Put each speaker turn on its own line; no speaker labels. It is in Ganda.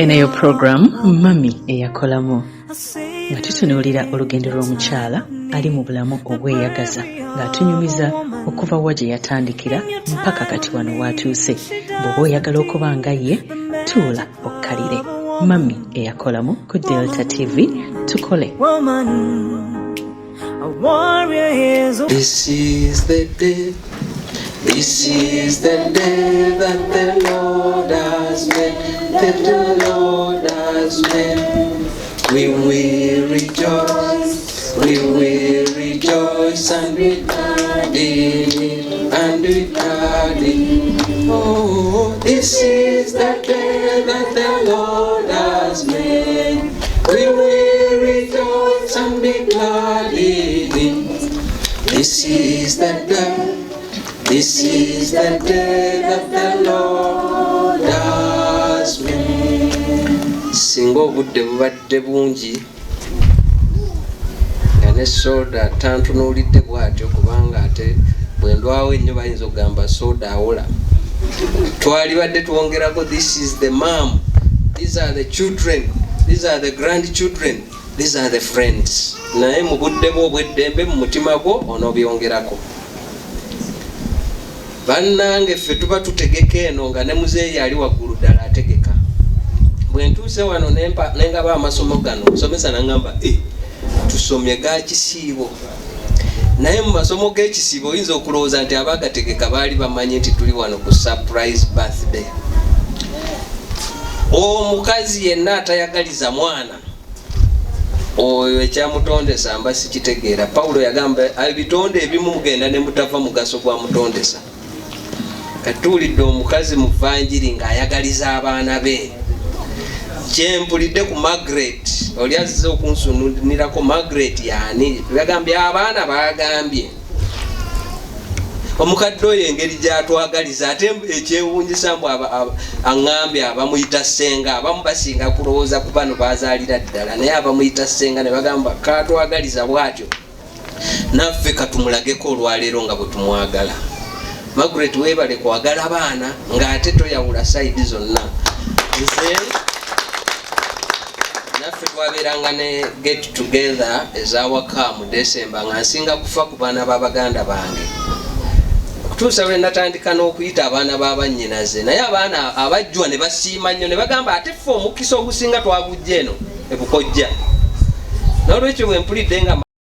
Eneyo program Mami EYAKOLAMU nga tutunuulira olugendo lw'omukyala ali mu bulamu obweyagaza ng'atunyumiza okuva wa gye yatandikira mpaka kati wano w'atuuse. Bw'oba oyagala okuba nga ye tuula okkalire. Mami EYAKOLAMU ku Delta TV tukole.
This is the day. This is the day that the Lord has made, that the Lord has made. We will rejoice and be glad in it, and be glad in it. Oh, this is the day that the Lord has made. We will rejoice and be glad in it. This is the day. This is the day that the Lord has made. Singa obudde bubadde bungi nga ne soda tantunuulidde bw'atyo kubanga ate bwe ndwawo ennyo bayinza okugamba soda awola. Twalibadde twongerako this is the mom, these are the children, these are the grandchildren, these are the friends. Naye mu budde bwo obw'eddembe mu mutima gwo onoobyongerako. Bannange ffe tuba tutegeka eno nga ne muzeeyi ali waggulu ddala ategeka. Bwe ntuuse wano nengaba amasomo gano musomesa nangamba tusomye ga kisiibo. Naye mu masomo g'ekisiibo oyinza okulowooza nti abagategeka baali bamanyi nti tuli wano ku surprise birthday. Omukazi yenna atayagaliza mwana oyo ekyamutondesa mba sikitegeera. Pawulo yagamba ebitonde ebimu mugenda ne mutava mugaso gwa mutondesa. Katuulidde omukazi mu vanjiri ng'ayagaliza abaana be. Kyempulidde ku Margaret, oli azze okunsunulirako Margaret yaani, yagambye abaana bagambye. Omukadde oyo engeri gy'atwagaliza ate ekyewuunyisa mbu aŋŋambye abamuyita ssenga, abamu basinga kulowooza ku bano bazaalira ddala, naye abamuyita ssenga ne bagamba kaatwagaliza bw'atyo. Naffe katumulageko olwaleero nga bwe tumwagala. Margaret weebale kwagala baana ng'ate toyawula sayidi zonna. Nze naffe twabeeranga ne get together ezawaka mu December nga nsinga kufa ku baana b'abaganda bange. Okutuusa lwe natandika n'okuyita abaana b'abannyinaze, naye abaana abajjwa ne basiima nnyo ne bagamba ate ffe omukisa ogusinga twagujja eno ebukojja. N'olwekyo bwe mpulidde nga